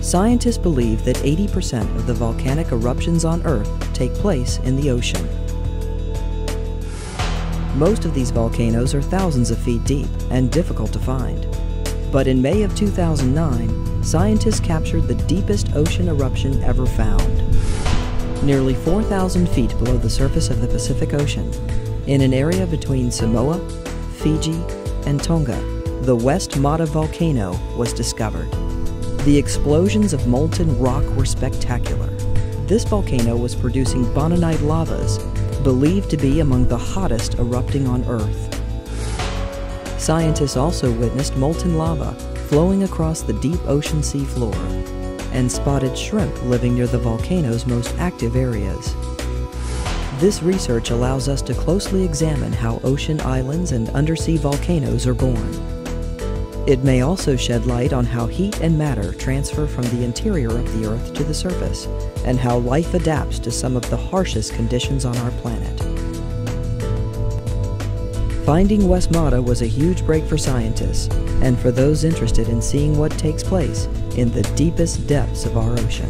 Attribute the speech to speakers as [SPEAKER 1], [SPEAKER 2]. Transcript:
[SPEAKER 1] Scientists believe that 80% of the volcanic eruptions on Earth take place in the ocean. Most of these volcanoes are thousands of feet deep and difficult to find. But in May of 2009, scientists captured the deepest ocean eruption ever found. Nearly 4,000 feet below the surface of the Pacific Ocean, in an area between Samoa, Fiji, and Tonga, the West Mata volcano was discovered. The explosions of molten rock were spectacular. This volcano was producing Boninite lavas, believed to be among the hottest erupting on Earth. Scientists also witnessed molten lava flowing across the deep ocean sea floor and spotted shrimp living near the volcano's most active areas. This research allows us to closely examine how ocean islands and undersea volcanoes are born. It may also shed light on how heat and matter transfer from the interior of the Earth to the surface, and how life adapts to some of the harshest conditions on our planet. Finding West Mata was a huge break for scientists, and for those interested in seeing what takes place in the deepest depths of our ocean.